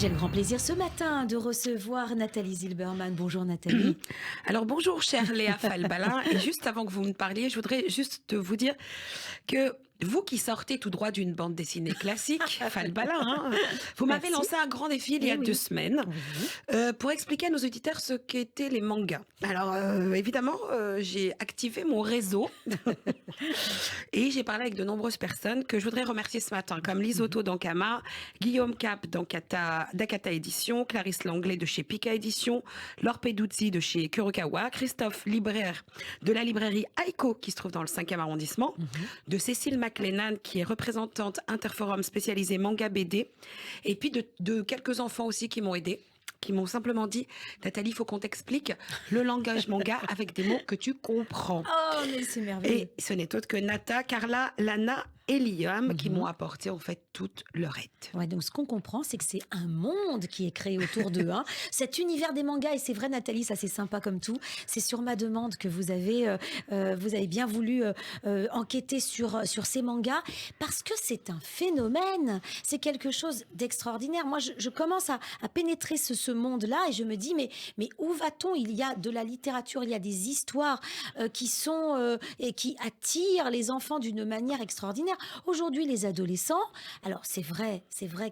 J'ai le grand plaisir ce matin de recevoir Nathalie Zilberman. Bonjour Nathalie. Alors bonjour chère Léa Falbalin, et juste avant que vous me parliez, je voudrais juste vous dire que vous qui sortez tout droit d'une bande dessinée classique, Falbalin, vous m'avez lancé un grand défi il y a 2 semaines pour expliquer à nos auditeurs ce qu'étaient les mangas. Alors évidemment, j'ai activé mon réseau et j'ai parlé avec de nombreuses personnes que je voudrais remercier ce matin, comme Lise Otto d'Ankama, Guillaume Cap d'Akata Édition, Clarisse Langlais de chez Pika Édition, Laure Peduzzi de chez Kurokawa, Christophe Libraire de la librairie Aiko qui se trouve dans le 5e arrondissement, de Cécile McLennan qui est représentante Interforum spécialisée manga BD, et puis de quelques enfants aussi qui m'ont aidé, qui m'ont simplement dit « Nathalie, il faut qu'on t'explique le langage manga avec des mots que tu comprends. » Oh, mais c'est merveilleux. Et ce n'est autre que Nata, Carla, Lana et Liam qui m'ont apporté en fait toute leur aide. Ouais, donc ce qu'on comprend, c'est que c'est un monde qui est créé autour d'eux. Cet univers des mangas, et c'est vrai Nathalie, ça c'est sympa comme tout, c'est sur ma demande que vous avez bien voulu enquêter sur ces mangas, parce que c'est un phénomène, c'est quelque chose d'extraordinaire. Moi, je commence à pénétrer ce monde-là et je me dis, mais où va-t-on? Il y a de la littérature, il y a des histoires qui sont et qui attirent les enfants d'une manière extraordinaire. Aujourd'hui, les adolescents, alors c'est vrai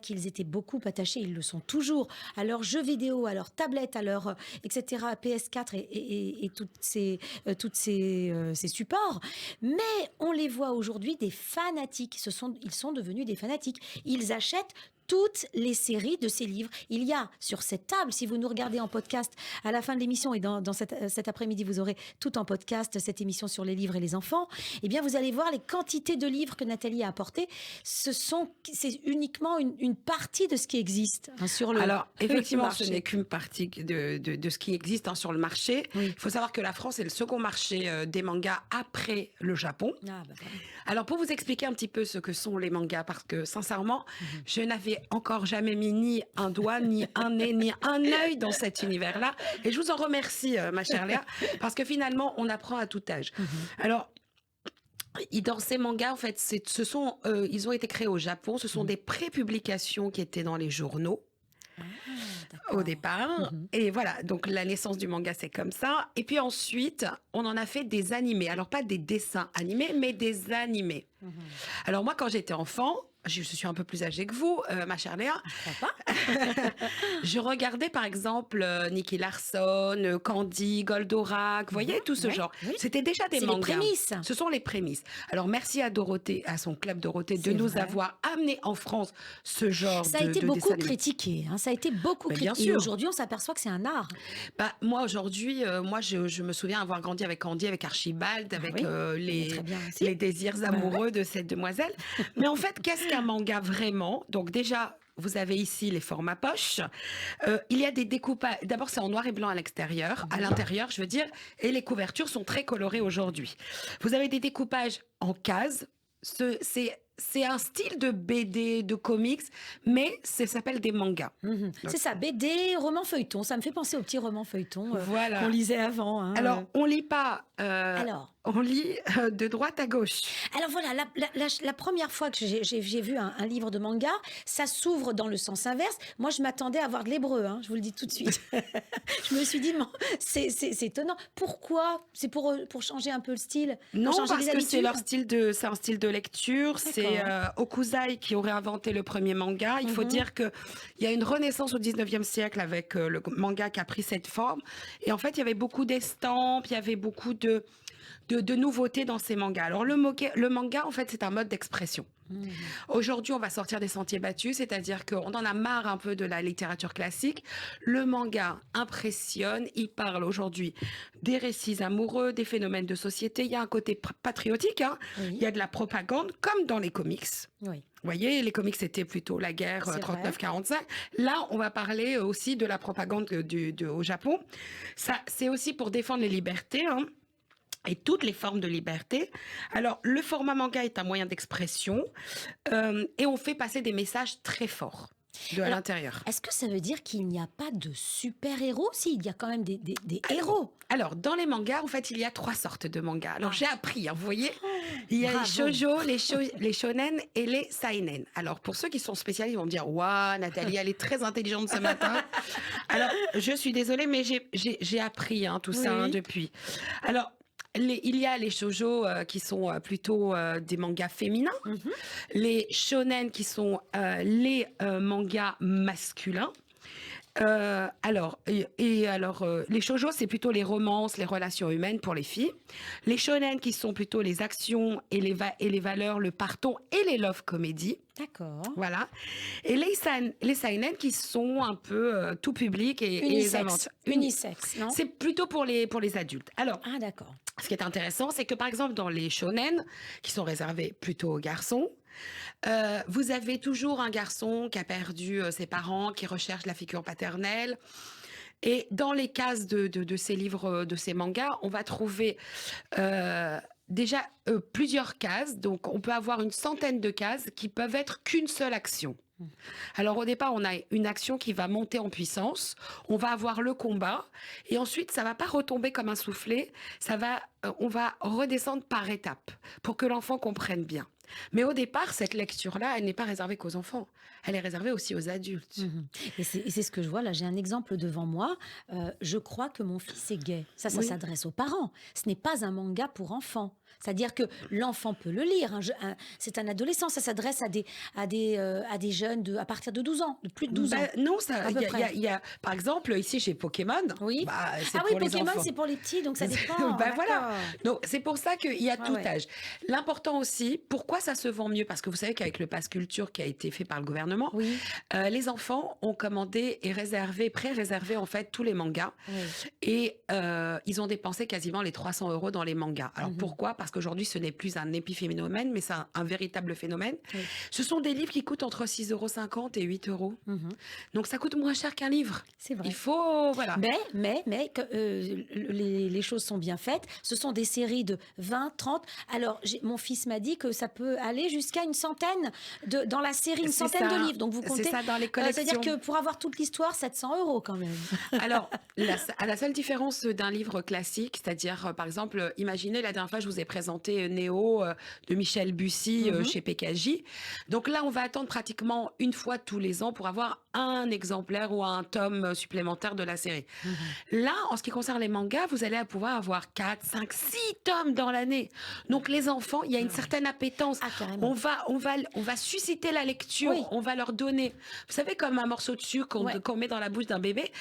qu'ils étaient beaucoup attachés, ils le sont toujours, à leurs jeux vidéo, à leurs tablettes, à leur etc., PS4 et toutes ces supports. Mais on les voit aujourd'hui des fanatiques. Ils sont devenus des fanatiques. Ils achètent toutes les séries de ces livres. Il y a sur cette table, si vous nous regardez en podcast à la fin de l'émission, et dans cet après-midi, vous aurez tout en podcast, cette émission sur les livres et les enfants, eh bien, vous allez voir les quantités de livres que Nathalie a apportés. C'est uniquement une partie de ce qui existe sur le Alors, effectivement, marché. ce n'est qu'une partie de ce qui existe sur le marché. Oui. Il faut savoir que la France est le second marché des mangas après le Japon. Ah, bah, voilà. Alors, pour vous expliquer un petit peu ce que sont les mangas, parce que sincèrement, je n'avais encore jamais mis ni un doigt, ni un nez, ni un œil dans cet univers-là. Et je vous en remercie, ma chère Léa, parce que finalement, on apprend à tout âge. Alors, dans ces mangas, en fait, ils ont été créés au Japon. Ce sont des pré-publications qui étaient dans les journaux. Au départ. Et voilà, donc la naissance du manga, c'est comme ça. Et puis ensuite, on en a fait des animés. Alors, pas des dessins animés, mais des animés. Alors moi, quand j'étais enfant, je suis un peu plus âgée que vous, ma chère Léa. Je regardais par exemple Nicky Larson, Candy, Goldorak, vous voyez, tout ce genre. Oui. C'était déjà des mangas. Les prémices. Ce sont les prémices. Alors merci à Dorothée, à son club Dorothée, de nous avoir amené en France ce genre Ça a été beaucoup critiqué. Ça a été beaucoup critiqué. Bien sûr. Et aujourd'hui, on s'aperçoit que c'est un art. Bah, moi, aujourd'hui, je me souviens avoir grandi avec Candy, avec Archibald, avec les désirs amoureux de cette demoiselle. Mais en fait, qu'est-ce qu'un manga vraiment? Donc déjà, vous avez ici les formats poche. Il y a des découpages. D'abord, c'est en noir et blanc à l'extérieur, à l'intérieur, je veux dire, et les couvertures sont très colorées aujourd'hui. Vous avez des découpages en cases. C'est un style de BD, de comics, mais ça s'appelle des mangas. C'est ça, BD, roman feuilleton. Ça me fait penser aux petits romans feuilletons voilà. qu'on lisait avant. Alors, on lit pas... on lit de droite à gauche. Alors voilà, la première fois que j'ai vu un livre de manga, ça s'ouvre dans le sens inverse. Moi, je m'attendais à voir de l'hébreu, je vous le dis tout de suite. Je me suis dit, c'est étonnant. Pourquoi? C'est pour changer un peu le style? Non, parce que c'est un style de lecture. C'est Okuzai qui aurait inventé le premier manga. Il faut dire que il y a une renaissance au 19e siècle avec le manga qui a pris cette forme. Et en fait, il y avait beaucoup d'estampes, il y avait beaucoup de nouveautés dans ces mangas. Alors le manga, en fait, c'est un mode d'expression. Aujourd'hui, on va sortir des sentiers battus, c'est-à-dire qu'on en a marre un peu de la littérature classique. Le manga impressionne, il parle aujourd'hui des récits amoureux, des phénomènes de société. Il y a un côté patriotique, Il y a de la propagande, comme dans les comics. Oui. Vous voyez, les comics, c'était plutôt la guerre 39-45. Là, on va parler aussi de la propagande au Japon. Ça, c'est aussi pour défendre les libertés, et toutes les formes de liberté. Alors, le format manga est un moyen d'expression et on fait passer des messages très forts. à Alors, l'intérieur. est-ce que ça veut dire qu'il n'y a pas de super-héros? Si, il y a quand même des héros. Alors, dans les mangas, en fait, il y a 3 sortes de mangas. Alors, Ah. j'ai appris, hein, vous voyez, Oh, il y a les bravo. shoujo, les shonen et les seinen. Alors, pour ceux qui sont spécialistes, ils vont me dire, waouh, Nathalie, elle est très intelligente ce matin. Alors, je suis désolée, mais j'ai appris tout ça Oui. depuis. Alors, il y a les shoujo qui sont plutôt des mangas féminins, Mhm. les shonen qui sont les mangas masculins. Les shoujo, c'est plutôt les romances, les relations humaines pour les filles. Les shonen qui sont plutôt les actions et les valeurs, le parton et les love comedy. D'accord. Voilà. Et les seinen qui sont un peu tout public et les aventures. Unisexe, non? C'est plutôt pour les adultes. Alors, Ah, d'accord. ce qui est intéressant, c'est que par exemple dans les shonen, qui sont réservés plutôt aux garçons, vous avez toujours un garçon qui a perdu ses parents, qui recherche la figure paternelle. Et dans les cases de ces livres, de ces mangas, on va trouver déjà plusieurs cases. Donc, on peut avoir une centaine de cases qui peuvent être qu'une seule action. Alors au départ, on a une action qui va monter en puissance, on va avoir le combat, et ensuite, ça va pas retomber comme un soufflet, on va redescendre par étapes pour que l'enfant comprenne bien. Mais au départ, cette lecture-là, elle n'est pas réservée qu'aux enfants, elle est réservée aussi aux adultes. Mhm. Et c'est ce que je vois là. J'ai un exemple devant moi. Je crois que mon fils est gay. Ça Oui. s'adresse aux parents. Ce n'est pas un manga pour enfants. C'est-à-dire que l'enfant peut le lire. C'est un adolescent. Ça s'adresse à des jeunes à partir de 12 ans, de plus de 12 ans. Non, À peu près. il y a, par exemple, ici chez Pokémon, Oui. c'est Ah oui, pour les Pokémon, enfants. c'est pour les petits, donc ça dépend. Ben voilà. D'accord. Donc c'est pour ça qu'il y a tout ouais. âge. L'important aussi, pourquoi ça se vend mieux? Parce que vous savez qu'avec le pass culture qui a été fait par le gouvernement, Oui. les enfants ont commandé et pré-réservé en fait tous les mangas. Oui. Et ils ont dépensé quasiment les 300 € dans les mangas. Alors pourquoi? Parce qu'aujourd'hui, ce n'est plus un épiphénomène, mais c'est un véritable phénomène. Oui. Ce sont des livres qui coûtent entre 6,50 € et 8 €. Mhm. Donc ça coûte moins cher qu'un livre. C'est vrai. Il faut, voilà. Mais les choses sont bien faites. Ce sont des séries de 20, 30. Alors, mon fils m'a dit que ça peut aller jusqu'à une centaine dans la série, une C'est centaine ça. de livres. Donc, vous comptez. C'est ça dans les collections. C'est-à-dire que pour avoir toute l'histoire, 700 € quand même. Alors, la seule différence d'un livre classique, c'est-à-dire, par exemple, imaginez, la dernière fois, je vous ai présenté Néo de Michel Bussy chez PKJ. Donc là, on va attendre pratiquement une fois tous les ans pour avoir un exemplaire ou un tome supplémentaire de la série. Là, en ce qui concerne les mangas, vous allez pouvoir avoir 4, 5, 6 tomes dans l'année. Donc les enfants, il y a une certaine appétence. Ah, carrément. On va susciter la lecture, Oui. on va leur donner, vous savez, comme un morceau de sucre qu'on met dans la bouche d'un bébé,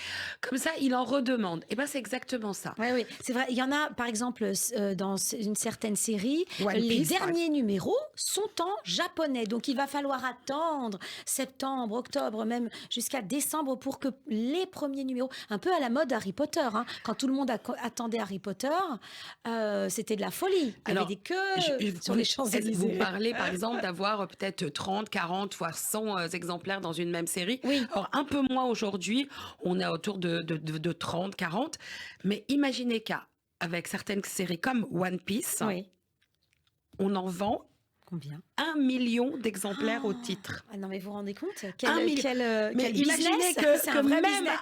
comme ça, il en redemande. Et ben c'est exactement ça. Oui, c'est vrai. Il y en a, par exemple, dans une certaine série, One les Piece, derniers numéros sont en japonais. Donc, il va falloir attendre septembre, octobre, même jusqu'à décembre pour que les premiers numéros, un peu à la mode Harry Potter, hein. Quand tout le monde attendait Harry Potter, c'était de la folie. Il y avait des queues sur les Champs-Élysées. Vous parlez, par exemple, d'avoir peut-être 30, 40, voire 100 exemplaires dans une même série. Oui. Alors, un peu moins aujourd'hui, on est autour de 30, 40. Mais imaginez qu'avec certaines séries comme One Piece, Oui. on en vend Combien? 1 million d'exemplaires au titre. Ah non, mais vous vous rendez compte? Un Quel Mais imaginez business. C'est que un vrai même business.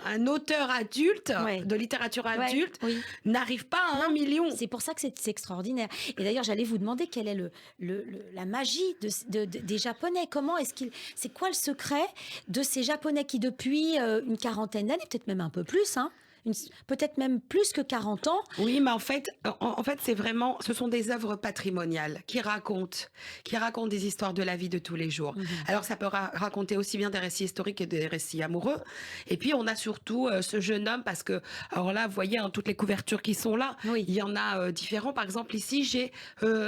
un auteur adulte, Ouais. de littérature adulte, Oui. n'arrive pas à 1 million. C'est pour ça que c'est extraordinaire. Et d'ailleurs, j'allais vous demander quelle est la magie des Japonais. C'est quoi le secret de ces Japonais qui, depuis une quarantaine d'années, peut-être même un peu plus, hein, peut-être même plus que 40 ans. Oui, mais en fait, c'est vraiment, ce sont des œuvres patrimoniales qui racontent des histoires de la vie de tous les jours. Alors, ça peut raconter aussi bien des récits historiques que des récits amoureux. Et puis, on a surtout ce jeune homme, parce que, alors là, vous voyez, hein, toutes les couvertures qui sont là, Oui. il y en a différents. Par exemple, ici, j'ai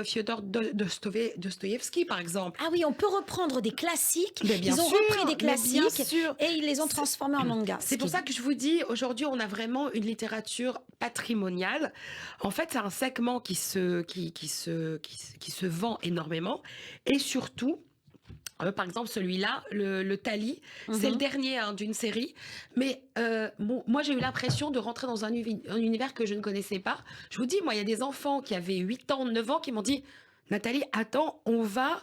Fyodor Dostoïevski, par exemple. Ah oui, on peut reprendre des classiques. Mais bien Ils ont sûr, repris des mais bien classiques sûr. et ils les ont transformés en manga. C'est pour ça que je vous dis, aujourd'hui, on a vraiment une littérature patrimoniale. En fait, c'est un segment qui se vend énormément. Et surtout, par exemple, celui-là, le Tali, c'est le dernier d'une série. Mais moi, j'ai eu l'impression de rentrer dans un univers que je ne connaissais pas. Je vous dis, moi, il y a des enfants qui avaient 8 ans, 9 ans qui m'ont dit... Nathalie, attends, on va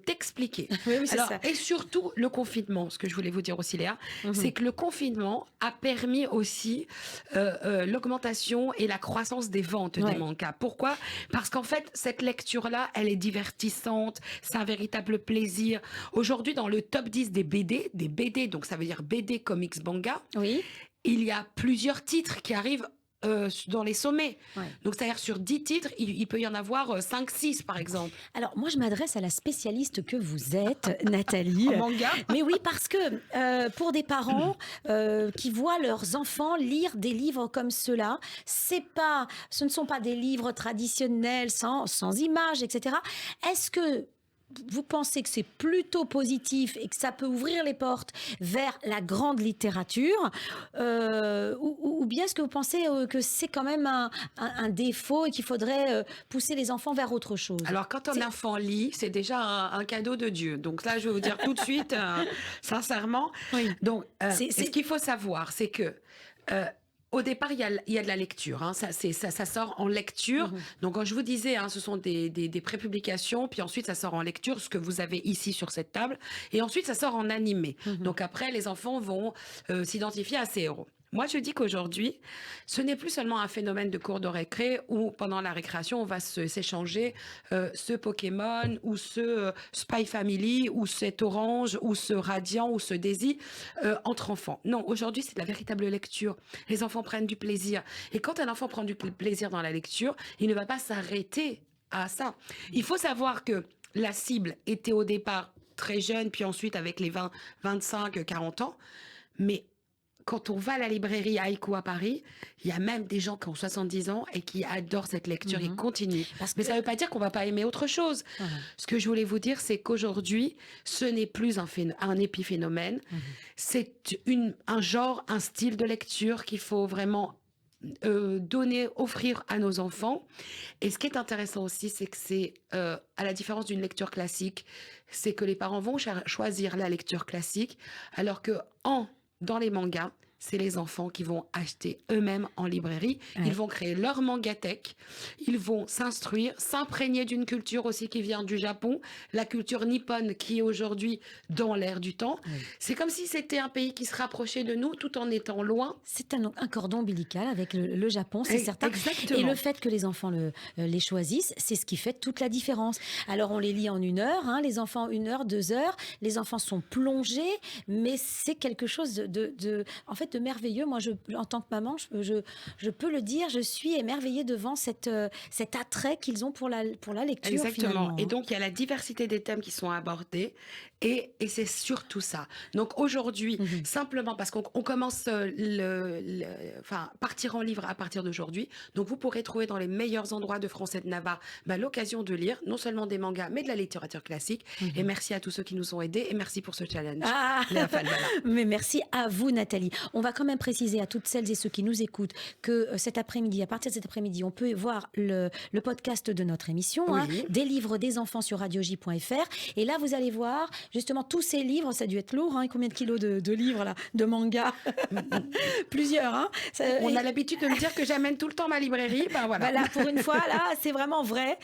t'expliquer. Oui, c'est Alors, ça. et surtout, le confinement, ce que je voulais vous dire aussi, Léa, c'est que le confinement a permis aussi l'augmentation et la croissance des ventes des mangas. Pourquoi? Parce qu'en fait, cette lecture-là, elle est divertissante, c'est un véritable plaisir. Aujourd'hui, dans le top 10 des BD, donc ça veut dire BD, comics, manga, Oui. il y a plusieurs titres qui arrivent dans les sommets. Ouais. Donc, c'est-à-dire sur 10 titres, il peut y en avoir 5-6, par exemple. Alors, moi, je m'adresse à la spécialiste que vous êtes, Nathalie. En manga. Mais oui, parce que pour des parents qui voient leurs enfants lire des livres comme ceux-là, ce ne sont pas des livres traditionnels, sans images, etc. Est-ce que vous pensez que c'est plutôt positif et que ça peut ouvrir les portes vers la grande littérature ou bien est-ce que vous pensez que c'est quand même un défaut et qu'il faudrait pousser les enfants vers autre chose? Alors, quand un enfant lit, c'est déjà un cadeau de Dieu. Donc là, je vais vous dire tout de suite, sincèrement. Oui. Donc, ce qu'il faut savoir, c'est que au départ, il y a de la lecture. Hein. Ça sort en lecture. Donc, quand je vous disais, ce sont des prépublications, puis ensuite, ça sort en lecture, ce que vous avez ici sur cette table. Et ensuite, ça sort en animé. Donc, après, les enfants vont s'identifier à ces héros. Moi, je dis qu'aujourd'hui, ce n'est plus seulement un phénomène de cours de récré où, pendant la récréation, on va s'échanger ce Pokémon ou ce Spy Family ou cet Orange ou ce Radiant ou ce Daisy entre enfants. Non, aujourd'hui, c'est de la véritable lecture. Les enfants prennent du plaisir. Et quand un enfant prend du plaisir dans la lecture, il ne va pas s'arrêter à ça. Il faut savoir que la cible était au départ très jeune, puis ensuite avec les 20, 25, 40 ans. Mais quand on va à la librairie Haïku à Paris, il y a même des gens qui ont 70 ans et qui adorent cette lecture. Ils continuent. Mais ça ne veut pas dire qu'on ne va pas aimer autre chose. Ce que je voulais vous dire, c'est qu'aujourd'hui, ce n'est plus un épiphénomène. C'est un genre, un style de lecture qu'il faut vraiment offrir à nos enfants. Et ce qui est intéressant aussi, c'est que c'est, à la différence d'une lecture classique, c'est que les parents vont choisir la lecture classique, alors que dans les mangas, c'est les enfants qui vont acheter eux-mêmes en librairie. Ouais. Ils vont créer leur mangathèque. Ils vont s'instruire, s'imprégner d'une culture aussi qui vient du Japon, la culture nippone qui est aujourd'hui dans l'air du temps. Ouais. C'est comme si c'était un pays qui se rapprochait de nous tout en étant loin. C'est un cordon ombilical avec le Japon, c'est certain. Exactement. Et le fait que les enfants les choisissent, c'est ce qui fait toute la différence. Alors on les lit en 1 heure, les enfants 1 heure, 2 heures. Les enfants sont plongés, mais c'est quelque chose en fait, de merveilleux. Moi, en tant que maman, je peux le dire, je suis émerveillée devant cet attrait qu'ils ont pour la lecture. Exactement. Finalement. Et donc, il y a la diversité des thèmes qui sont abordés. Et c'est surtout ça. Donc aujourd'hui, simplement parce qu'on commence partir en livre à partir d'aujourd'hui. Donc vous pourrez trouver dans les meilleurs endroits de France et de Navarre l'occasion de lire non seulement des mangas, mais de la littérature classique. Et merci à tous ceux qui nous ont aidés et merci pour ce challenge. Léa Falbala. Mais merci à vous, Nathalie. On va quand même préciser à toutes celles et ceux qui nous écoutent que cet après-midi, à partir de cet après-midi, on peut voir le podcast de notre émission, des livres des enfants sur radioj.fr. Et là, vous allez voir justement tous ces livres. Ça a dû être lourd. Combien de kilos de livres là, de mangas? Plusieurs. On a l'habitude de me dire que j'amène tout le temps ma librairie. Voilà, pour une fois, là, c'est vraiment vrai.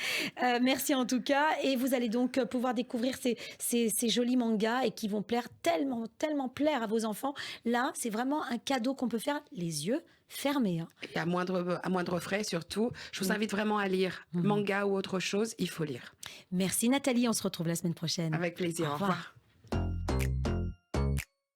Merci en tout cas. Et vous allez donc pouvoir découvrir ces jolis mangas et qui vont plaire tellement plaire à vos enfants. Là, c'est vraiment un cadeau qu'on peut faire les yeux fermés. Et à moindre frais surtout. Je vous invite vraiment à lire. Manga ou autre chose, il faut lire. Merci Nathalie, on se retrouve la semaine prochaine. Avec plaisir, au revoir.